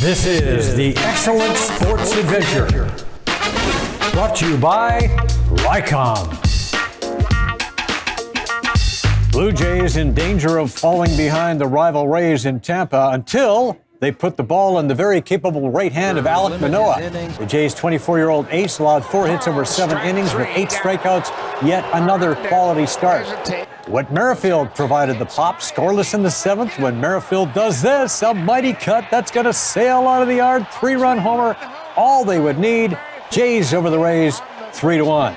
This is the Excellent Sports Adventure, brought to you by Lycom. Blue Jays in danger of falling behind the rival Rays in Tampa until they put the ball in the very capable right hand of Alek Manoah. The Jays' 24-year-old ace allowed 4 hits over 7 innings with 8 strikeouts, yet another quality start. Whit Merrifield provided the pop, scoreless in the 7th. When Merrifield does this, a mighty cut that's going to sail out of the yard, 3-run homer, all they would need. Jays over the Rays, 3-1.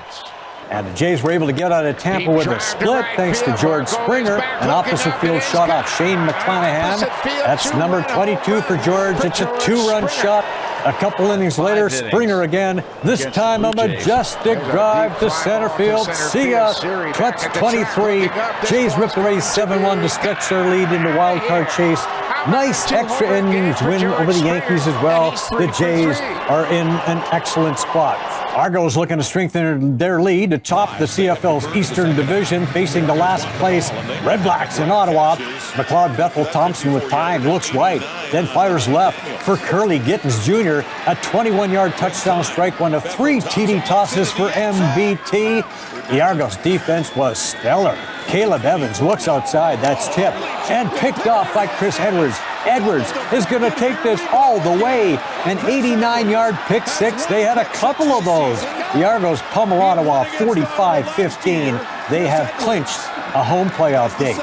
And the Jays were able to get out of Tampa with a split thanks to George Springer. An opposite field shot off Shane McClanahan. That's number 22 for George. It's a 2-run shot. A couple innings later, Springer again. This time a majestic drive to center field. See ya. Cuts 23. Jays rip the Rays 7-1 to stretch their lead into wild card chase. Nice extra innings win over the Yankees as well. The Jays are in an excellent spot. Argos looking to strengthen their lead to top the CFL's Eastern Division, facing the last place Red Blacks in Ottawa. McLeod Bethel Thompson with time looks right, then fires left for Curly Gittins Jr. A 21-yard touchdown strike, one of 3 TD tosses for MBT. The Argos defense was stellar. Caleb Evans looks outside, that's tipped and picked off by Chris Edwards. Edwards is going to take this all the way. An 89-yard pick six. They had a couple of those. The Argos pummel Ottawa 45-15. They have clinched a home playoff date.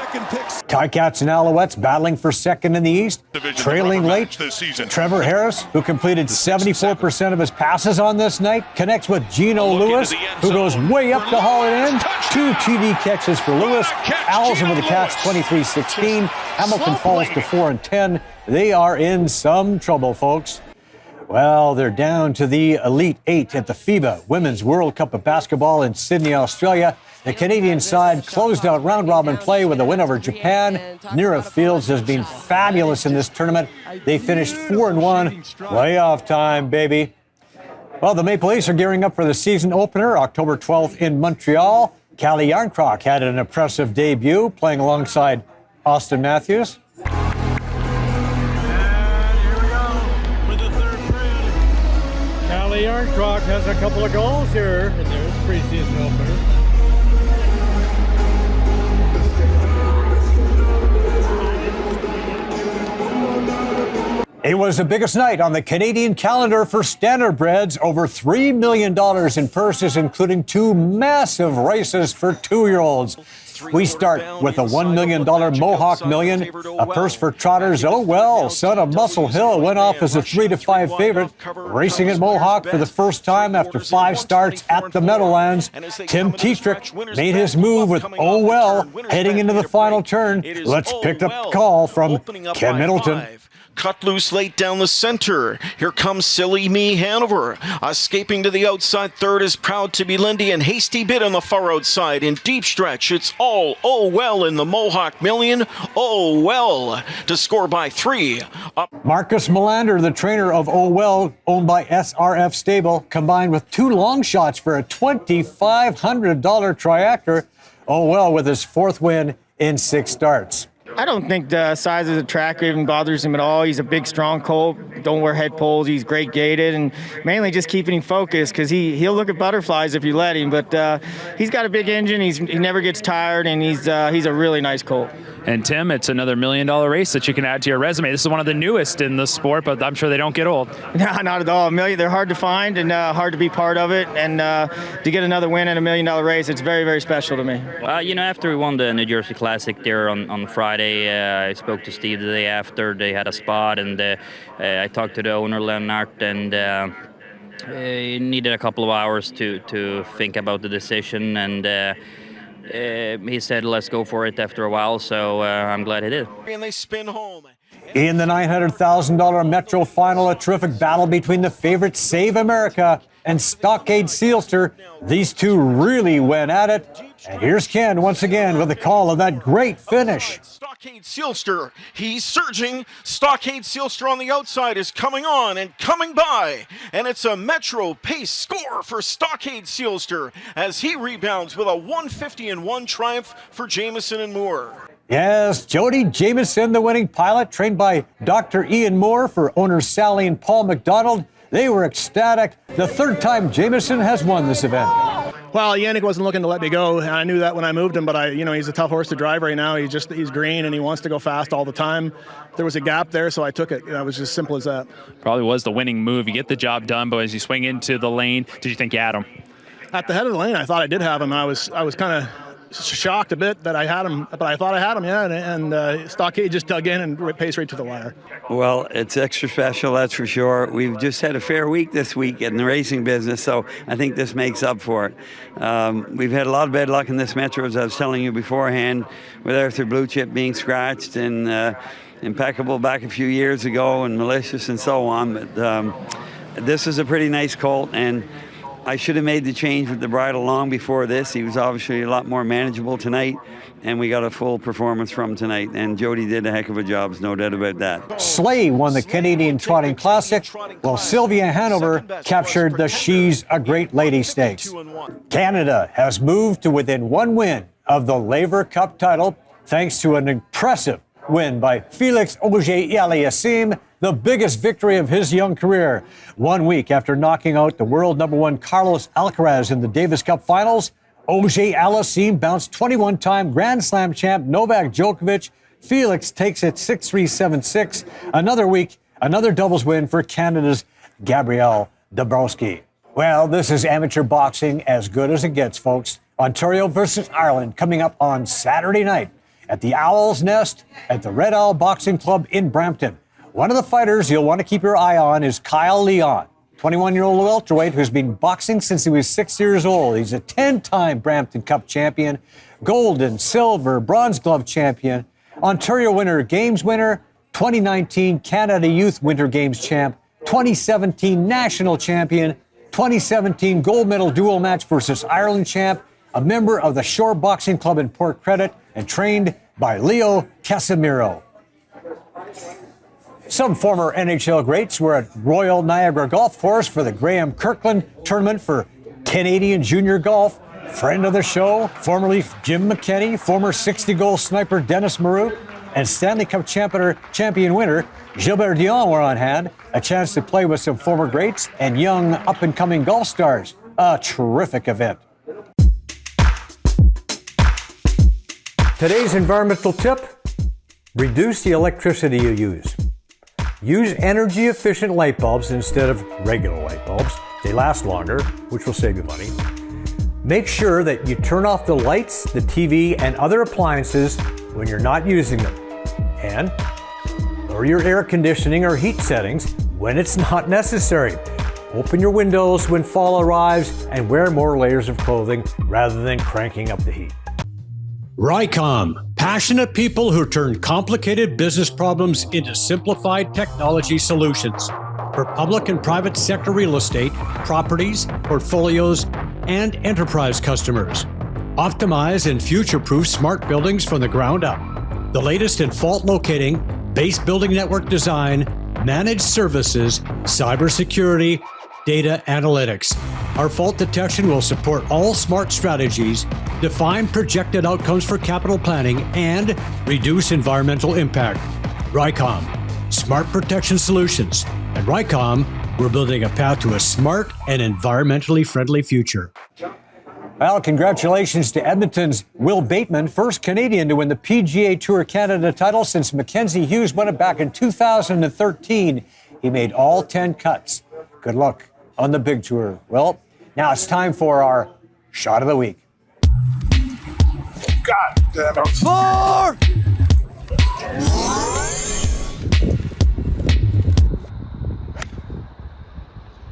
Ticats and Alouettes battling for second in the East. Trailing late, Trevor Harris, who completed 74% of his passes on this night, connects with Geno Lewis, who goes way up to haul it in. 2 TD catches for Lewis. Owls over the Cats 23-16. Hamilton falls to 4-10. They are in some trouble, folks. Well, they're down to the Elite 8 at the FIBA Women's World Cup of Basketball in Sydney, Australia. The Canadian side closed out round-robin play with a win over Japan. Nira Fields has been fabulous in this tournament. They finished 4-1. Playoff time, baby. Well, the Maple Leafs are gearing up for the season opener, October 12th in Montreal. Callie Yarncroc had an impressive debut, playing alongside Austin Matthews. Yarncroc has a couple of goals here in their preseason opener. It was the biggest night on the Canadian calendar for Standardbreds. Over $3 million in purses, including 2 massive races for 2-year-olds. We start with a $1 million Mohawk Million, a purse for trotters. Oh well, son of Muscle Hill went off as a 3-5 favorite, racing at Mohawk for the first time after 5 starts at the Meadowlands. Tim Tetrick made his move with Oh Well heading into the final turn. Let's pick up the call from Ken Middleton. Cut loose late down the center. Here comes Silly Me Hanover. Escaping to the outside third is Proud to be Lindy, and Hasty Bit on the far outside. In deep stretch, it's all Oh Well in the Mohawk Million. Oh Well to score by 3. Marcus Melander, the trainer of Oh Well, owned by SRF Stable, combined with 2 long shots for a $2,500 triactor. Oh Well with his 4th win in 6 starts. I don't think the size of the track even bothers him at all. He's a big, strong colt. Don't wear head poles. He's great gaited, and mainly just keeping him focused because he'll look at butterflies if you let him. But he's got a big engine. He never gets tired, and he's a really nice colt. And Tim, it's another $1 million race that you can add to your resume. This is one of the newest in the sport, but I'm sure they don't get old. No, not at all. They're hard to find and hard to be part of it. And to get another win in a $1 million race, it's very, very special to me. After we won the New Jersey Classic there on Friday, I spoke to Steve the day after. They had a spot, and I talked to the owner, Lennart, and he needed a couple of hours to think about the decision, and he said, let's go for it after a while, so I'm glad he did. And they spin home. In the $900,000 Metro Final, a terrific battle between the favorite Save America and Stockade Sealster. These two really went at it. And here's Ken once again with the call of that great finish. Stockade Sealster, he's surging. Stockade Sealster on the outside is coming on and coming by. And it's a Metro pace score for Stockade Sealster as he rebounds with a 150-1 triumph for Jamieson and Moore. Yes, Jody Jamieson, the winning pilot, trained by Dr. Ian Moore for owners Sally and Paul McDonald. They were ecstatic. The third time Jamieson has won this event. Well, Yannick wasn't looking to let me go, and I knew that when I moved him, but he's a tough horse to drive right now. He's green, and he wants to go fast all the time. There was a gap there, so I took it. It was just simple as that. Probably was the winning move. You get the job done, but as you swing into the lane, did you think you had him? At the head of the lane, I thought I did have him. I was kind of shocked a bit that I had him, but I thought I had him, yeah, and Stockade just dug in and paced right to the wire. Well, it's extra special, that's for sure. We've just had a fair week this week in the racing business, so I think this makes up for it. We've had a lot of bad luck in this Metro, as I was telling you beforehand, with Arthur Blue Chip being scratched and Impeccable back a few years ago and Malicious and so on, but this is a pretty nice colt, and I should have made the change with the bridle long before this. He was obviously a lot more manageable tonight, and we got a full performance from tonight. And Jody did a heck of a job, there's no doubt about that. Slay won the Canadian Trotting Classic, while Sylvia Hanover captured the She's a Great Lady Stakes. Canada has moved to within one win of the Laver Cup title, thanks to an impressive win by Felix Auger-Aliassime, the biggest victory of his young career. 1 week after knocking out the world #1 Carlos Alcaraz in the Davis Cup finals, Auger-Aliassime bounced 21-time Grand Slam champ Novak Djokovic. Felix takes it 6-3, 7-6. Another week, another doubles win for Canada's Gabriel Dabrowski. Well, this is amateur boxing as good as it gets, folks. Ontario versus Ireland coming up on Saturday night at the Owl's Nest at the Red Owl Boxing Club in Brampton. One of the fighters you'll want to keep your eye on is Kyle Leon, 21-year-old welterweight who's been boxing since he was 6 years old. He's a 10-time Brampton Cup champion, gold and silver, bronze glove champion, Ontario Winter Games winner, 2019 Canada Youth Winter Games champ, 2017 national champion, 2017 gold medal dual match versus Ireland champ, a member of the Shore Boxing Club in Port Credit, and trained by Leo Casimiro. Some former NHL greats were at Royal Niagara Golf Course for the Graham Kirkland Tournament for Canadian Junior Golf. Friend of the show, former Leaf Jim McKenney, former 60-goal sniper Dennis Marouk, and Stanley Cup champion winner Gilbert Dion were on hand. A chance to play with some former greats and young up-and-coming golf stars. A terrific event. Today's environmental tip: reduce the electricity you use. Use energy-efficient light bulbs instead of regular light bulbs. They last longer, which will save you money. Make sure that you turn off the lights, the TV, and other appliances when you're not using them. And lower your air conditioning or heat settings when it's not necessary. Open your windows when fall arrives and wear more layers of clothing rather than cranking up the heat. RICOM, passionate people who turn complicated business problems into simplified technology solutions for public and private sector real estate, properties, portfolios, and enterprise customers. Optimize and future-proof smart buildings from the ground up. The latest in fault locating, base building network design, managed services, cybersecurity, data analytics. Our fault detection will support all smart strategies, define projected outcomes for capital planning, and reduce environmental impact. RICOM, smart protection solutions. At RICOM, we're building a path to a smart and environmentally friendly future. Well, congratulations to Edmonton's Will Bateman, first Canadian to win the PGA Tour Canada title since Mackenzie Hughes won it back in 2013. He made all 10 cuts. Good luck on the big tour. Well, now it's time for our shot of the week. God damn it. 4!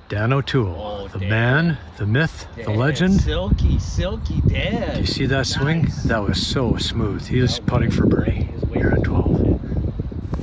Dan O'Toole, the man, the myth, the legend. Silky Dan. Do you see that swing? That was so smooth. He was putting for birdie here at 12.